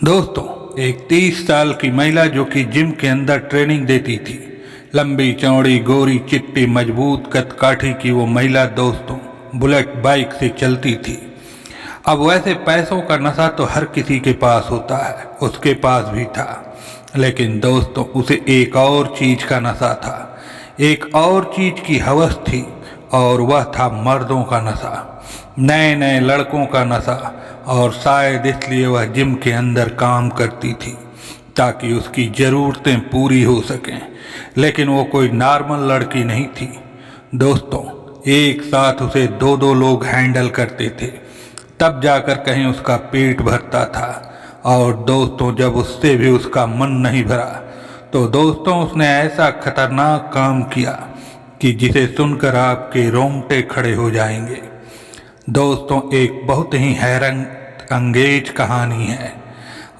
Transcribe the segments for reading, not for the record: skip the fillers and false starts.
दोस्तों, एक 30 साल की महिला जो कि जिम के अंदर ट्रेनिंग देती थी। लंबी चौड़ी गोरी चिट्टी मजबूत कदकाठी की वो महिला दोस्तों बुलेट बाइक से चलती थी। अब वैसे पैसों का नशा तो हर किसी के पास होता है, उसके पास भी था। लेकिन दोस्तों, उसे एक और चीज का नशा था, एक और चीज की हवस थी, और वह था मर्दों का नशा, नए नए लड़कों का नशा। और शायद इसलिए वह जिम के अंदर काम करती थी ताकि उसकी ज़रूरतें पूरी हो सकें। लेकिन वो कोई नॉर्मल लड़की नहीं थी दोस्तों। एक साथ उसे दो दो लोग हैंडल करते थे, तब जाकर कहीं उसका पेट भरता था। और दोस्तों, जब उससे भी उसका मन नहीं भरा तो दोस्तों उसने ऐसा खतरनाक काम किया कि जिसे सुनकर आपके रोंगटे खड़े हो जाएंगे। दोस्तों, एक बहुत ही हैरत अंगेज कहानी है।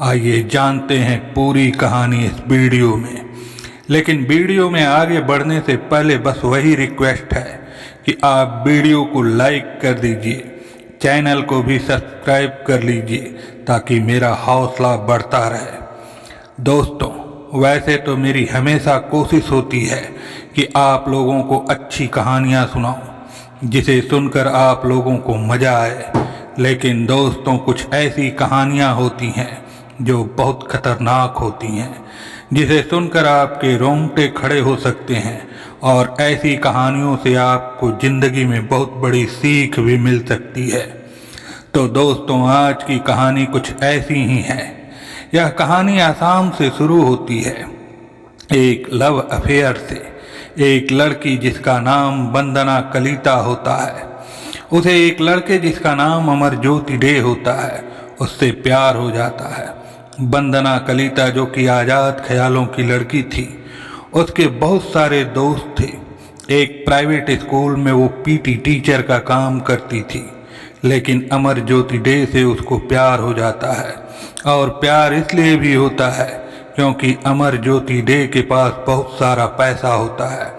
आइए जानते हैं पूरी कहानी इस वीडियो में। लेकिन वीडियो में आगे बढ़ने से पहले बस वही रिक्वेस्ट है कि आप वीडियो को लाइक कर दीजिए, चैनल को भी सब्सक्राइब कर लीजिए ताकि मेरा हौसला बढ़ता रहे। दोस्तों, वैसे तो मेरी हमेशा कोशिश होती है कि आप लोगों को अच्छी कहानियाँ सुनाऊं जिसे सुनकर आप लोगों को मज़ा आए। लेकिन दोस्तों, कुछ ऐसी कहानियाँ होती हैं जो बहुत खतरनाक होती हैं, जिसे सुनकर आपके रोंगटे खड़े हो सकते हैं। और ऐसी कहानियों से आपको ज़िंदगी में बहुत बड़ी सीख भी मिल सकती है। तो दोस्तों, आज की कहानी कुछ ऐसी ही है। यह कहानी आसाम से शुरू होती है, एक लव अफेयर से। एक लड़की जिसका नाम वंदना कलिता होता है, उसे एक लड़के जिसका नाम अमरज्योति डे होता है उससे प्यार हो जाता है। वंदना कलिता जो कि आज़ाद ख्यालों की लड़की थी, उसके बहुत सारे दोस्त थे। एक प्राइवेट स्कूल में वो पीटी टीचर का काम करती थी। लेकिन अमरज्योति डे से उसको प्यार हो जाता है, और प्यार इसलिए भी होता है क्योंकि अमरज्योति डे के पास बहुत सारा पैसा होता है।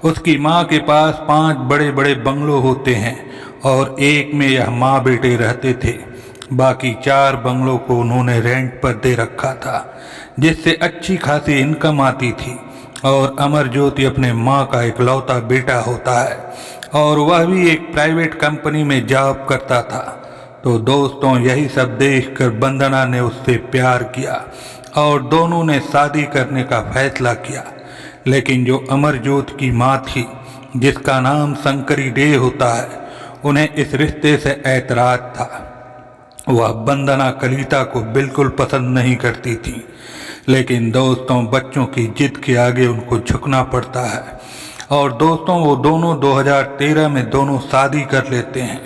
उसकी माँ के पास 5 बड़े बड़े बंगलो होते हैं, और एक में यह माँ बेटे रहते थे। बाकी 4 बंगलों को उन्होंने रेंट पर दे रखा था, जिससे अच्छी खासी इनकम आती थी। और अमरज्योति अपने माँ का इकलौता बेटा होता है, और वह भी एक प्राइवेट कंपनी में जॉब करता था। तो दोस्तों, यही सब देखकर वंदना ने उससे प्यार किया और दोनों ने शादी करने का फैसला किया। लेकिन जो अमरज्योति की माँ थी, जिसका नाम शंकरी डे होता है, उन्हें इस रिश्ते से ऐतराज था। वह वंदना कलिता को बिल्कुल पसंद नहीं करती थी। लेकिन दोस्तों, बच्चों की जिद के आगे उनको झुकना पड़ता है। और दोस्तों, वो दोनों 2013 में दोनों शादी कर लेते हैं।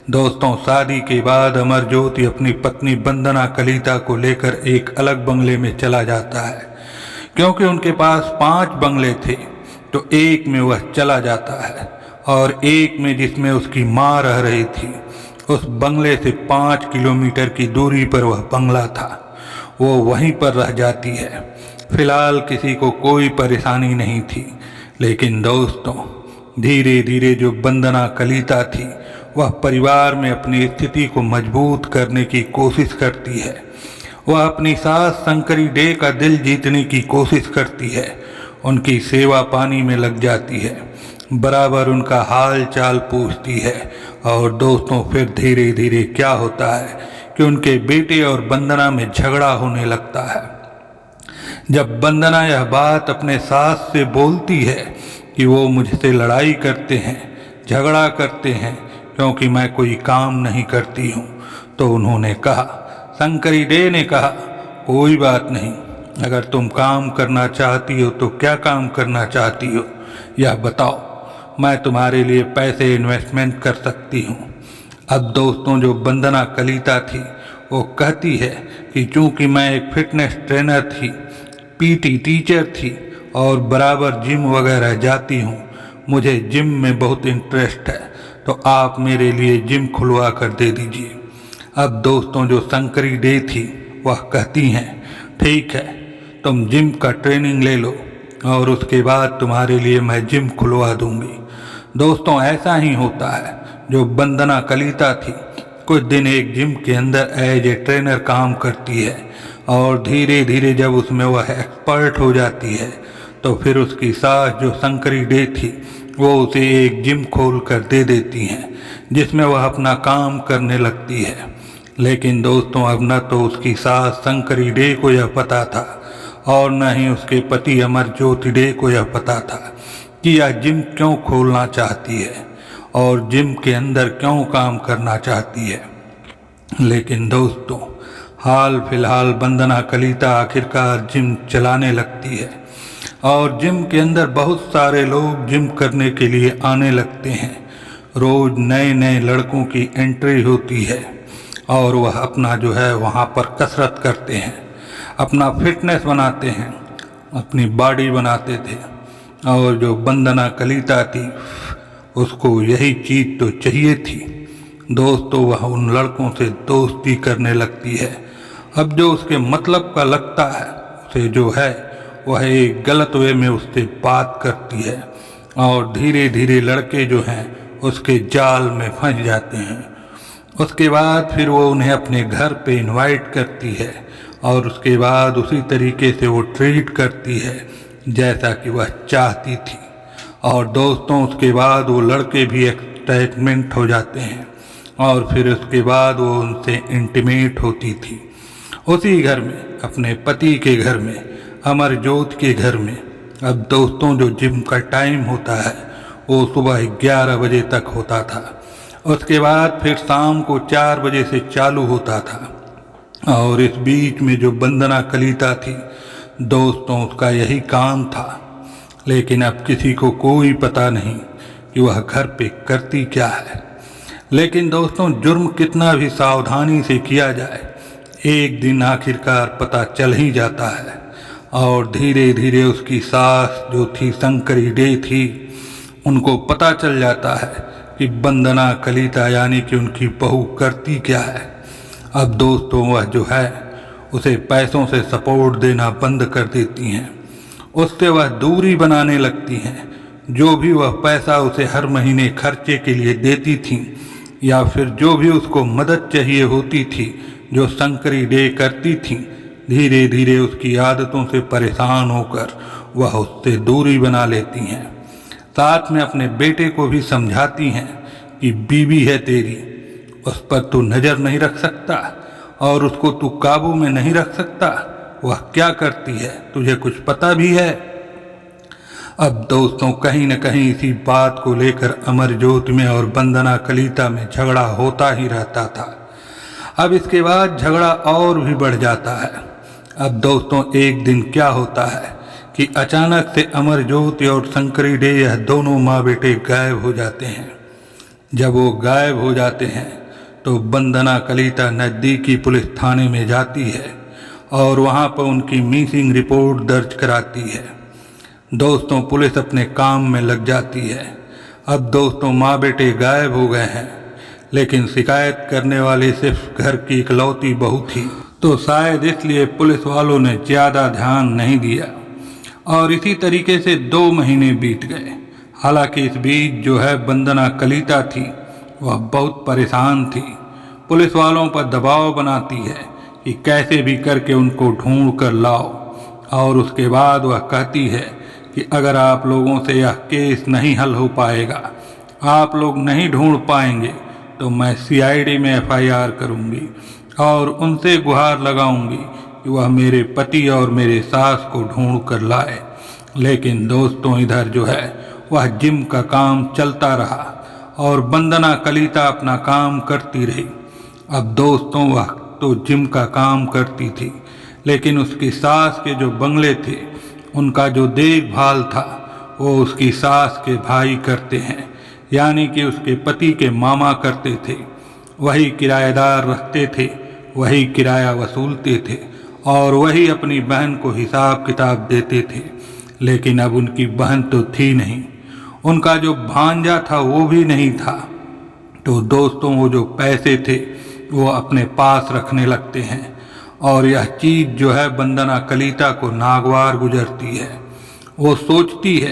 दोस्तों, शादी के बाद अमरज्योति अपनी पत्नी वंदना कलिता को लेकर एक अलग बंगले में चला जाता है। क्योंकि उनके पास 5 बंगले थे, तो एक में वह चला जाता है, और एक में जिसमें उसकी माँ रह रही थी, उस बंगले से 5 किलोमीटर की दूरी पर वह बंगला था, वो वहीं पर रह जाती है। फिलहाल किसी को कोई परेशानी नहीं थी। लेकिन दोस्तों, धीरे धीरे जो वंदना कलिता थी, वह परिवार में अपनी स्थिति को मजबूत करने की कोशिश करती है। वह अपनी सास शंकरी डे का दिल जीतने की कोशिश करती है, उनकी सेवा पानी में लग जाती है, बराबर उनका हाल चाल पूछती है। और दोस्तों, फिर धीरे धीरे क्या होता है कि उनके बेटे और वंदना में झगड़ा होने लगता है। जब वंदना यह बात अपने सास से बोलती है कि वो मुझसे लड़ाई करते हैं, झगड़ा करते हैं क्योंकि मैं कोई काम नहीं करती हूँ, तो उन्होंने कहा, शंकरी डे ने कहा, कोई बात नहीं, अगर तुम काम करना चाहती हो तो क्या काम करना चाहती हो यह बताओ, मैं तुम्हारे लिए पैसे इन्वेस्टमेंट कर सकती हूँ। अब दोस्तों, जो वंदना कलिता थी, वो कहती है कि चूँकि मैं एक फिटनेस ट्रेनर थी, पीटी टीचर थी, और बराबर जिम वगैरह जाती हूँ, मुझे जिम में बहुत इंटरेस्ट है, तो आप मेरे लिए जिम खुलवा कर दे दीजिए। अब दोस्तों, जो शंकरी डे थी, वह कहती हैं, ठीक है, तुम जिम का ट्रेनिंग ले लो और उसके बाद तुम्हारे लिए मैं जिम खुलवा दूंगी। दोस्तों, ऐसा ही होता है। जो वंदना कलिता थी, कुछ दिन एक जिम के अंदर एज ए ट्रेनर काम करती है और धीरे धीरे जब उसमें वह एक्सपर्ट हो जाती है तो फिर उसकी सास जो शंकरी डे थी वो उसे एक जिम खोल कर दे देती हैं जिसमें वह अपना काम करने लगती है। लेकिन दोस्तों अब न तो उसकी सास शंकरी डे को यह पता था और न ही उसके पति अमरज्योति डे को यह पता था कि यह जिम क्यों खोलना चाहती है और जिम के अंदर क्यों काम करना चाहती है। लेकिन दोस्तों हाल फिलहाल वंदना कलिता आखिरकार जिम चलाने लगती है और जिम के अंदर बहुत सारे लोग जिम करने के लिए आने लगते हैं। रोज नए नए लड़कों की एंट्री होती है और वह अपना जो है वहाँ पर कसरत करते हैं, अपना फिटनेस बनाते हैं, अपनी बॉडी बनाते थे। और जो वंदना कलिता थी उसको यही चीज़ तो चाहिए थी दोस्तों, वह उन लड़कों से दोस्ती करने लगती है। अब जो उसके मतलब का लगता है उसे जो है वह एक गलत वे में उससे बात करती है और धीरे धीरे लड़के जो हैं उसके जाल में फंस जाते हैं। उसके बाद फिर वो उन्हें अपने घर पे इनवाइट करती है और उसके बाद उसी तरीके से वो ट्रीट करती है जैसा कि वह चाहती थी। और दोस्तों उसके बाद वो लड़के भी एक्साइटमेंट हो जाते हैं और फिर उसके बाद वो उनसे इंटीमेट होती थी उसी घर में, अपने पति के घर में, अमरज्योत के घर में। अब दोस्तों जो जिम का टाइम होता है वो सुबह 11 बजे तक होता था, उसके बाद फिर शाम को 4 बजे से चालू होता था। और इस बीच में जो वंदना कलिता थी दोस्तों उसका यही काम था। लेकिन अब किसी को कोई पता नहीं कि वह घर पे करती क्या है। लेकिन दोस्तों जुर्म कितना भी सावधानी से किया जाए एक दिन आखिरकार पता चल ही जाता है। और धीरे धीरे उसकी सास जो थी शंकरी डे थी उनको पता चल जाता है कि वंदना कलिता यानी कि उनकी बहू करती क्या है। अब दोस्तों वह जो है उसे पैसों से सपोर्ट देना बंद कर देती हैं, उससे वह दूरी बनाने लगती हैं। जो भी वह पैसा उसे हर महीने खर्चे के लिए देती थी या फिर जो भी उसको मदद चाहिए होती थी जो शंकरी डे करती थी, धीरे धीरे उसकी आदतों से परेशान होकर वह उससे दूरी बना लेती हैं। साथ में अपने बेटे को भी समझाती हैं कि बीवी है तेरी, उस पर तू नज़र नहीं रख सकता और उसको तू काबू में नहीं रख सकता। वह क्या करती है तुझे कुछ पता भी है। अब दोस्तों कहीं न कहीं इसी बात को लेकर अमरज्योति में और वंदना कलिता में झगड़ा होता ही रहता था। अब इसके बाद झगड़ा और भी बढ़ जाता है। अब दोस्तों एक दिन क्या होता है कि अचानक से अमरज्योति और शंकरी डे यह दोनों माँ बेटे गायब हो जाते हैं। जब वो गायब हो जाते हैं तो वंदना कलिता नज़दीकी पुलिस थाने में जाती है और वहाँ पर उनकी मिसिंग रिपोर्ट दर्ज कराती है। दोस्तों पुलिस अपने काम में लग जाती है। अब दोस्तों माँ बेटे गायब हो गए हैं लेकिन शिकायत करने वाली सिर्फ घर की इकलौती बहू थी, तो शायद इसलिए पुलिस वालों ने ज़्यादा ध्यान नहीं दिया। और इसी तरीके से 2 महीने बीत गए। हालांकि इस बीच जो है वंदना कलिता थी वह बहुत परेशान थी। पुलिस वालों पर दबाव बनाती है कि कैसे भी करके उनको ढूंढ कर लाओ और उसके बाद वह कहती है कि अगर आप लोगों से यह केस नहीं हल हो पाएगा, आप लोग नहीं ढूंढ पाएंगे तो मैं CID में FIR करूंगी और उनसे गुहार लगाऊंगी कि वह मेरे पति और मेरे सास को ढूंढ कर लाए। लेकिन दोस्तों इधर जो है वह जिम का काम चलता रहा और वंदना कलिता अपना काम करती रही। अब दोस्तों वह तो जिम का काम करती थी लेकिन उसकी सास के जो बंगले थे उनका जो देखभाल था वो उसकी सास के भाई करते हैं, यानी कि उसके पति के मामा करते थे। वही किराएदार रखते थे, वही किराया वसूलते थे और वही अपनी बहन को हिसाब किताब देते थे। लेकिन अब उनकी बहन तो थी नहीं, उनका जो भांजा था वो भी नहीं था। तो दोस्तों वो जो पैसे थे वो अपने पास रखने लगते हैं और यह चीज़ जो है वंदना कलिता को नागवार गुजरती है। वो सोचती है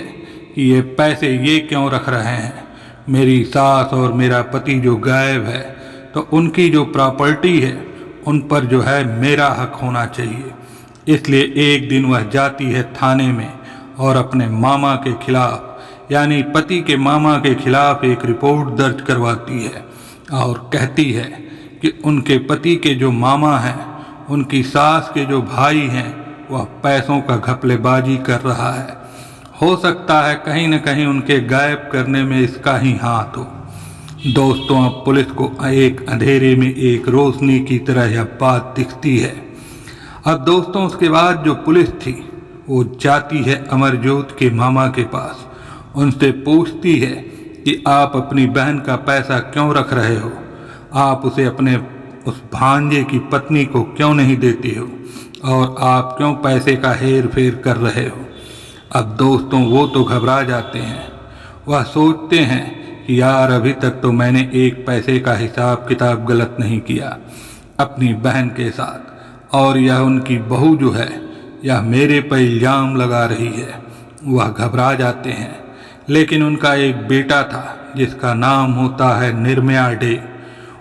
कि ये पैसे ये क्यों रख रहे हैं, मेरी सास और मेरा पति जो गायब है तो उनकी जो प्रॉपर्टी है उन पर जो है मेरा हक होना चाहिए। इसलिए एक दिन वह जाती है थाने में और अपने मामा के खिलाफ यानी पति के मामा के खिलाफ एक रिपोर्ट दर्ज करवाती है और कहती है कि उनके पति के जो मामा हैं, उनकी सास के जो भाई हैं, वह पैसों का घपलेबाजी कर रहा है। हो सकता है कहीं न कहीं उनके गायब करने में इसका ही हाथ हो। दोस्तों, अब पुलिस को एक अंधेरे में एक रोशनी की तरह यह बात दिखती है। अब दोस्तों, उसके बाद जो पुलिस थी वो जाती है अमरजोत के मामा के पास। उनसे पूछती है कि आप अपनी बहन का पैसा क्यों रख रहे हो, आप उसे अपने उस भांजे की पत्नी को क्यों नहीं देते हो और आप क्यों पैसे का हेर फेर कर रहे हो। अब दोस्तों, वो तो घबरा जाते हैं। वह सोचते हैं कि यार अभी तक तो मैंने एक पैसे का हिसाब किताब गलत नहीं किया अपनी बहन के साथ, और यह उनकी बहू जो है यह मेरे पर इल्ज़ाम लगा रही है। वह घबरा जाते हैं। लेकिन उनका एक बेटा था जिसका नाम होता है निर्मया डे।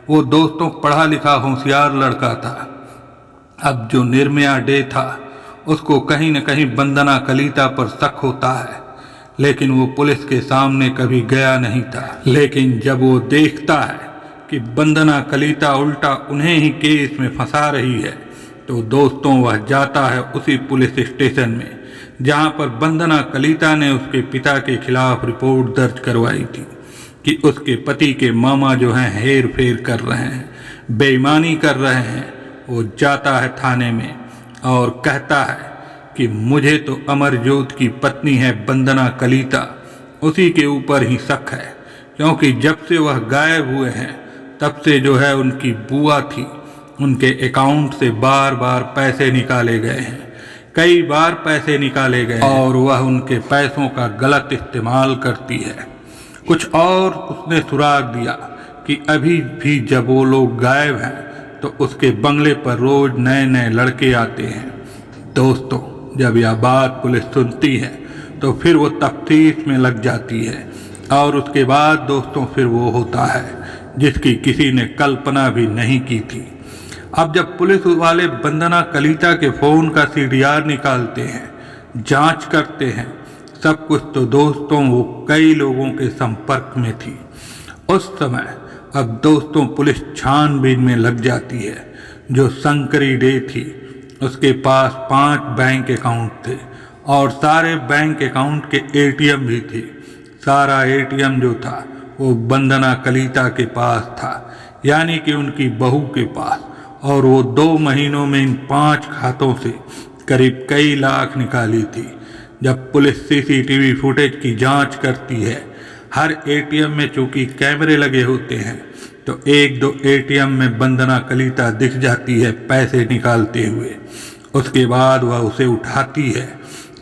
वो दोस्तों पढ़ा लिखा होशियार लड़का था। अब जो निर्मया डे था उसको कहीं न कहीं वंदना कलिता पर शक होता है, लेकिन वो पुलिस के सामने कभी गया नहीं था। लेकिन जब वो देखता है कि वंदना कलिता उल्टा उन्हें ही केस में फंसा रही है, तो दोस्तों वह जाता है उसी पुलिस स्टेशन में जहां पर वंदना कलिता ने उसके पिता के खिलाफ रिपोर्ट दर्ज करवाई थी कि उसके पति के मामा जो हैं हेर फेर कर रहे हैं, बेईमानी कर रहे हैं। वो जाता है थाने में और कहता है कि मुझे तो अमरजोत की पत्नी है वंदना कलिता, उसी के ऊपर ही शक है, क्योंकि जब से वह गायब हुए हैं तब से जो है उनकी बुआ थी, उनके अकाउंट से बार बार पैसे निकाले गए हैं, कई बार पैसे निकाले गए और वह उनके पैसों का गलत इस्तेमाल करती है। कुछ और उसने सुराग दिया कि अभी भी जब वो लोग गायब हैं तो उसके बंगले पर रोज नए नए लड़के आते हैं। दोस्तों, जब यह बात पुलिस सुनती है तो फिर वो तफ्तीश में लग जाती है और उसके बाद दोस्तों फिर वो होता है जिसकी किसी ने कल्पना भी नहीं की थी। अब जब पुलिस वाले वंदना कलिता के फ़ोन का सीडीआर निकालते हैं, जांच करते हैं सब कुछ, तो दोस्तों वो कई लोगों के संपर्क में थी उस समय। अब दोस्तों पुलिस छानबीन में लग जाती है। जो शंकरी डे थी उसके पास 5 बैंक अकाउंट थे और सारे बैंक अकाउंट के एटीएम भी थे। सारा एटीएम जो था वो वंदना कलिता के पास था, यानी कि उनकी बहू के पास, और वो 2 महीनों में इन 5 खातों से करीब कई लाख निकाली थी। जब पुलिस सीसीटीवी फुटेज की जांच करती है, हर एटीएम में चूंकि कैमरे लगे होते हैं, तो 1-2 एटीएम में वंदना कलिता दिख जाती है पैसे निकालते हुए। उसके बाद वह उसे उठाती है,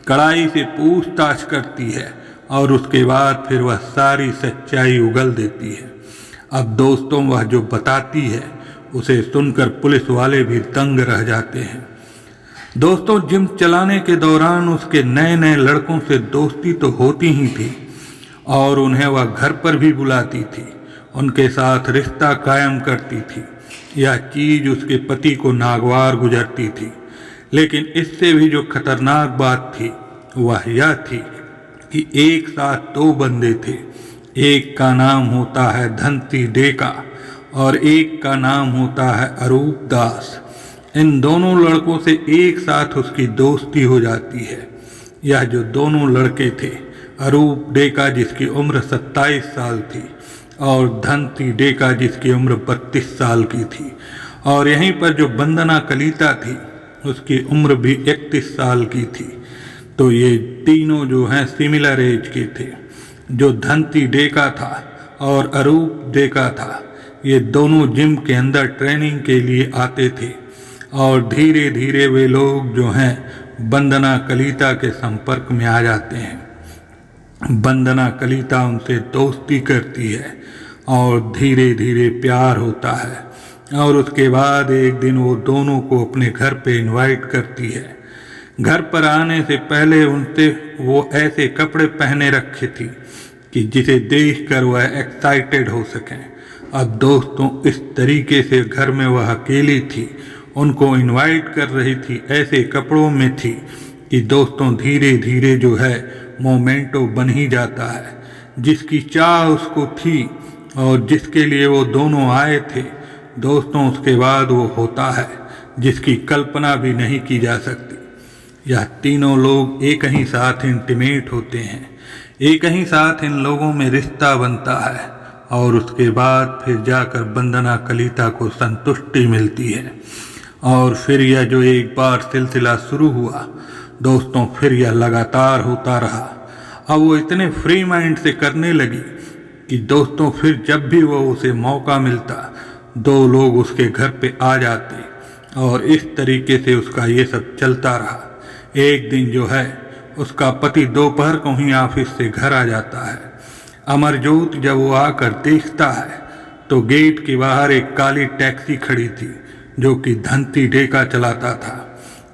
कड़ाई से पूछताछ करती है और उसके बाद फिर वह सारी सच्चाई उगल देती है। अब दोस्तों वह जो बताती है उसे सुनकर पुलिस वाले भी दंग रह जाते हैं। दोस्तों, जिम चलाने के दौरान उसके नए नए लड़कों से दोस्ती तो होती ही थी और उन्हें वह घर पर भी बुलाती थी, उनके साथ रिश्ता कायम करती थी। यह चीज़ उसके पति को नागवार गुजरती थी। लेकिन इससे भी जो खतरनाक बात थी वह यह थी कि एक साथ 2 बंदे थे। एक का नाम होता है धंती डेका और एक का नाम होता है अरूप दास। इन दोनों लड़कों से एक साथ उसकी दोस्ती हो जाती है। यह जो दोनों लड़के थे, अरूप डेका जिसकी उम्र 27 साल थी और धंती डेका जिसकी उम्र 32 साल की थी, और यहीं पर जो वंदना कलिता थी उसकी उम्र भी 31 साल की थी। तो ये तीनों जो हैं सिमिलर एज के थे। जो धंती डेका था और अरूप डेका था, ये दोनों जिम के अंदर ट्रेनिंग के लिए आते थे और धीरे धीरे वे लोग जो हैं वंदना कलिता के संपर्क में आ जाते हैं। वंदना कलिता उनसे दोस्ती करती है और धीरे धीरे प्यार होता है और उसके बाद एक दिन वो दोनों को अपने घर पे इनवाइट करती है। घर पर आने से पहले उनसे वो ऐसे कपड़े पहने रखे थी कि जिसे देखकर वह एक्साइटेड हो सकें अब दोस्तों इस तरीके से घर में वह अकेली थी, उनको इनवाइट कर रही थी, ऐसे कपड़ों में थी कि दोस्तों धीरे धीरे जो है मोमेंटो बन ही जाता है। जिसकी चाह उसको थी और जिसके लिए वो दोनों आए थे दोस्तों, उसके बाद वो होता है जिसकी कल्पना भी नहीं की जा सकती। यह तीनों लोग एक ही साथ इंटीमेट होते हैं, एक ही साथ इन लोगों में रिश्ता बनता है और उसके बाद फिर जाकर वंदना कलिता को संतुष्टि मिलती है। और फिर यह जो एक बार सिलसिला शुरू हुआ दोस्तों, फिर यह लगातार होता रहा। अब वो इतने फ्री माइंड से करने लगी कि दोस्तों फिर जब भी वो उसे मौका मिलता 2 लोग उसके घर पे आ जाते और इस तरीके से उसका ये सब चलता रहा। एक दिन जो है उसका पति दोपहर को ही ऑफिस से घर आ जाता है। अमरजोत जब वो आकर देखता है तो गेट के बाहर एक काली टैक्सी खड़ी थी जो कि धंती डेका चलाता था।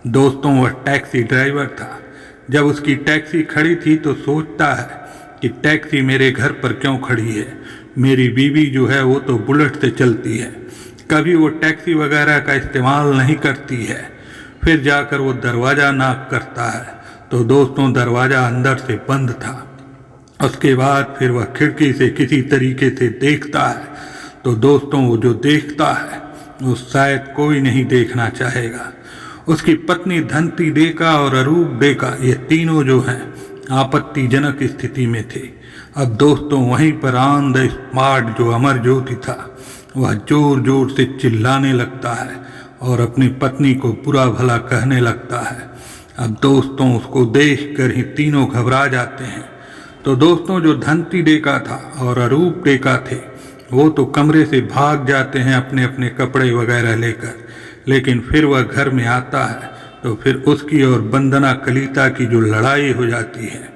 दोस्तों वह टैक्सी ड्राइवर था। जब उसकी टैक्सी खड़ी थी तो सोचता है कि टैक्सी मेरे घर पर क्यों खड़ी है, मेरी बीवी जो है वो तो बुलेट से चलती है, कभी वो टैक्सी वगैरह का इस्तेमाल नहीं करती है। फिर जाकर वो दरवाज़ा नॉक करता है तो दोस्तों दरवाज़ा अंदर से बंद था। उसके बाद फिर वह खिड़की से किसी तरीके से देखता है तो दोस्तों वो जो देखता है वो शायद कोई नहीं देखना चाहेगा। उसकी पत्नी धंती डेका और अरूप डेका ये तीनों जो हैं आपत्तिजनक स्थिति में थे। अब दोस्तों वहीं पर ऑन द स्पॉट जो अमरज्योति था वह जोर जोर से चिल्लाने लगता है और अपनी पत्नी को बुरा भला कहने लगता है। अब दोस्तों उसको देख कर ही तीनों घबरा जाते हैं। तो दोस्तों जो धंती डेका था और अरूप डेका थे वो तो कमरे से भाग जाते हैं अपने अपने कपड़े वगैरह लेकर, लेकिन फिर वह घर में आता है तो फिर उसकी और वंदना कलिता की जो लड़ाई हो जाती है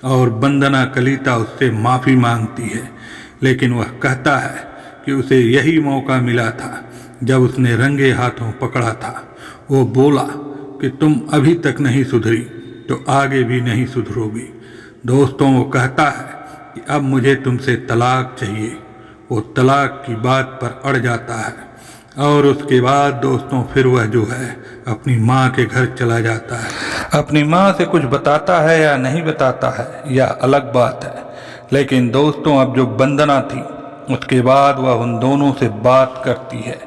और वंदना कलिता उससे माफ़ी मांगती है। लेकिन वह कहता है कि उसे यही मौका मिला था जब उसने रंगे हाथों पकड़ा था। वो बोला कि तुम अभी तक नहीं सुधरी तो आगे भी नहीं सुधरोगी। दोस्तों वो कहता है कि अब मुझे तुमसे तलाक चाहिए। वो तलाक की बात पर अड़ जाता है और उसके बाद दोस्तों फिर वह जो है अपनी माँ के घर चला जाता है। अपनी माँ से कुछ बताता है या नहीं बताता है यह अलग बात है, लेकिन दोस्तों अब जो वंदना थी उसके बाद वह उन दोनों से बात करती है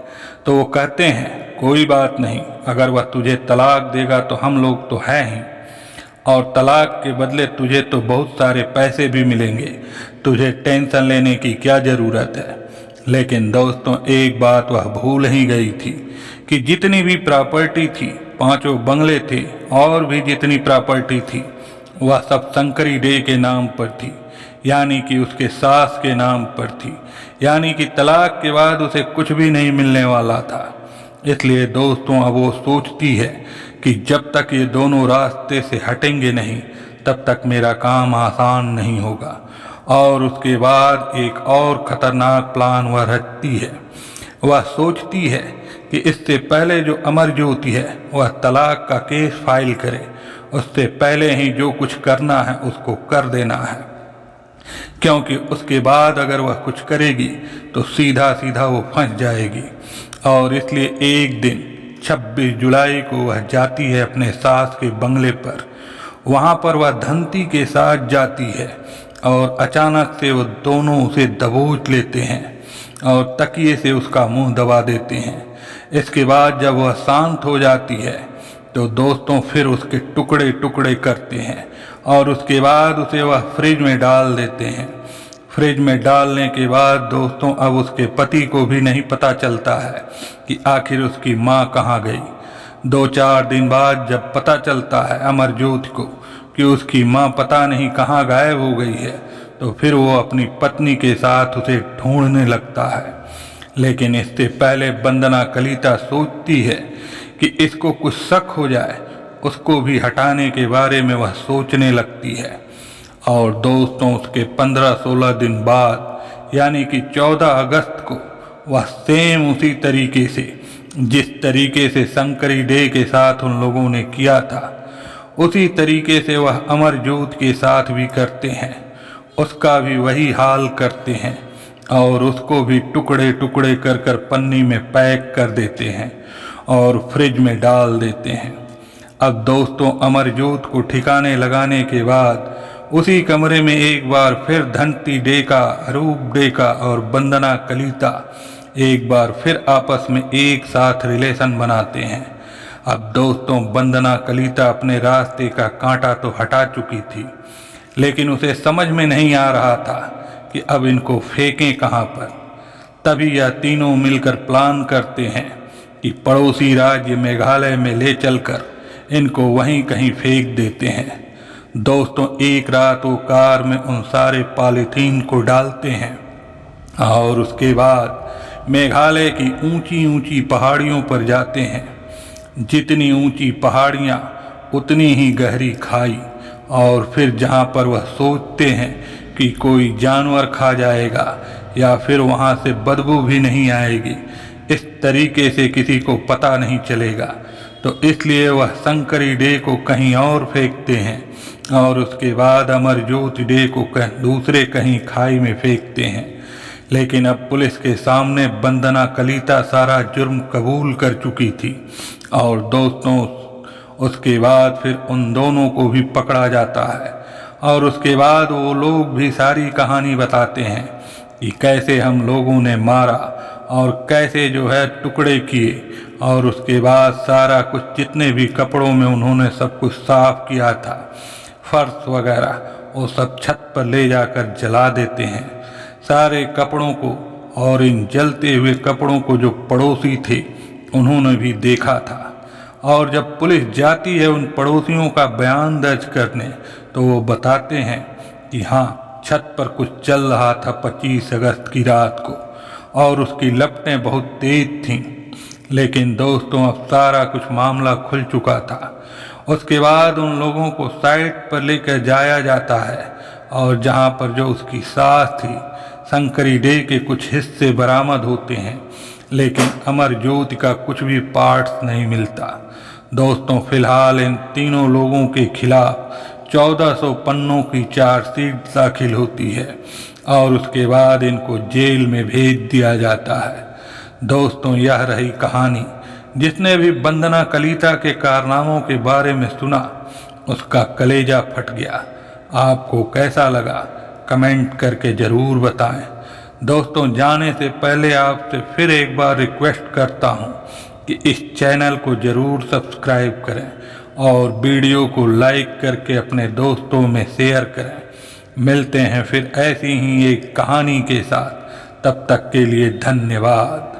तो वो कहते हैं कोई बात नहीं, अगर वह तुझे तलाक देगा तो हम लोग तो हैं ही, और तलाक के बदले तुझे तो बहुत सारे पैसे भी मिलेंगे, तुझे टेंशन लेने की क्या ज़रूरत है। लेकिन दोस्तों एक बात वह भूल ही गई थी कि जितनी भी प्रॉपर्टी थी, 5 बंगले थे और भी जितनी प्रॉपर्टी थी वह सब शंकरी डे के नाम पर थी, यानी कि उसके सास के नाम पर थी, यानी कि तलाक के बाद उसे कुछ भी नहीं मिलने वाला था। इसलिए दोस्तों अब वो सोचती है कि जब तक ये दोनों रास्ते से हटेंगे नहीं तब तक मेरा काम आसान नहीं होगा। और उसके बाद एक और ख़तरनाक प्लान वह रचती है। वह सोचती है कि इससे पहले जो अमरज्योति है वह तलाक का केस फाइल करे, उससे पहले ही जो कुछ करना है उसको कर देना है, क्योंकि उसके बाद अगर वह कुछ करेगी तो सीधा सीधा वो फंस जाएगी। और इसलिए एक दिन 26 जुलाई को वह जाती है अपने सास के बंगले पर। वहाँ पर वह धंती के साथ जाती है और अचानक से वो दोनों उसे दबोच लेते हैं और तकिए से उसका मुंह दबा देते हैं। इसके बाद जब वह शांत हो जाती है तो दोस्तों फिर उसके टुकड़े टुकड़े करते हैं और उसके बाद उसे वह फ्रिज में डाल देते हैं। फ्रिज में डालने के बाद दोस्तों अब उसके पति को भी नहीं पता चलता है कि आखिर उसकी माँ कहाँ गई। 2-4 दिन बाद जब पता चलता है अमरज्योति को कि उसकी माँ पता नहीं कहाँ गायब हो गई है तो फिर वो अपनी पत्नी के साथ उसे ढूंढने लगता है। लेकिन इससे पहले वंदना कलिता सोचती है कि इसको कुछ शक हो जाए, उसको भी हटाने के बारे में वह सोचने लगती है। और दोस्तों उसके 15-16 दिन बाद यानी कि 14 अगस्त को वह सेम उसी तरीके से जिस तरीके से शंकरी डे के साथ उन लोगों ने किया था उसी तरीके से वह अमरज्योति के साथ भी करते हैं, उसका भी वही हाल करते हैं। और उसको भी टुकड़े टुकड़े कर कर पन्नी में पैक कर देते हैं और फ्रिज में डाल देते हैं। अब दोस्तों, अमरजोत को ठिकाने लगाने के बाद उसी कमरे में एक बार फिर धंती डेका, रूप डेका और वंदना कलिता एक बार फिर आपस में एक साथ रिलेशन बनाते हैं। अब दोस्तों, वंदना कलिता अपने रास्ते का कांटा तो हटा चुकी थी, लेकिन उसे समझ में नहीं आ रहा था कि अब इनको फेंकें कहाँ पर। तभी यह तीनों मिलकर प्लान करते हैं कि पड़ोसी राज्य मेघालय में ले चलकर इनको वहीं कहीं फेंक देते हैं। दोस्तों, एक रात वो कार में उन सारे पॉलीथीन को डालते हैं और उसके बाद मेघालय की ऊंची ऊंची पहाड़ियों पर जाते हैं। जितनी ऊंची पहाड़ियाँ उतनी ही गहरी खाई, और फिर जहाँ पर वह सोचते हैं कि कोई जानवर खा जाएगा या फिर वहाँ से बदबू भी नहीं आएगी, इस तरीके से किसी को पता नहीं चलेगा, तो इसलिए वह शंकरी डे को कहीं और फेंकते हैं और उसके बाद अमरजोत डे को दूसरे कहीं खाई में फेंकते हैं। लेकिन अब पुलिस के सामने वंदना कलिता सारा जुर्म कबूल कर चुकी थी और दोस्तों, उसके बाद फिर उन दोनों को भी पकड़ा जाता है और उसके बाद वो लोग भी सारी कहानी बताते हैं कि कैसे हम लोगों ने मारा और कैसे जो है टुकड़े किए, और उसके बाद सारा कुछ जितने भी कपड़ों में उन्होंने सब कुछ साफ किया था, फर्श वगैरह, वो सब छत पर ले जाकर जला देते हैं सारे कपड़ों को। और इन जलते हुए कपड़ों को जो पड़ोसी थे उन्होंने भी देखा था, और जब पुलिस जाती है उन पड़ोसियों का बयान दर्ज करने, तो वो बताते हैं कि हाँ, छत पर कुछ चल रहा था 25 अगस्त की रात को और उसकी लपटें बहुत तेज थीं। लेकिन दोस्तों, अब सारा कुछ मामला खुल चुका था। उसके बाद उन लोगों को साइट पर लेकर जाया जाता है और जहाँ पर जो उसकी सास थी, शंकरी डे के कुछ हिस्से बरामद होते हैं, लेकिन अमरजोत का कुछ भी पार्ट्स नहीं मिलता। दोस्तों, फिलहाल इन तीनों लोगों के खिलाफ 1400 पन्नों की चार्जशीट दाखिल होती है और उसके बाद इनको जेल में भेज दिया जाता है। दोस्तों, यह रही कहानी। जिसने भी वंदना कलिता के कारनामों के बारे में सुना, उसका कलेजा फट गया। आपको कैसा लगा कमेंट करके ज़रूर बताएं। दोस्तों, जाने से पहले आपसे फिर एक बार रिक्वेस्ट करता हूं कि इस चैनल को ज़रूर सब्सक्राइब करें और वीडियो को लाइक करके अपने दोस्तों में शेयर करें। मिलते हैं फिर ऐसी ही एक कहानी के साथ, तब तक के लिए धन्यवाद।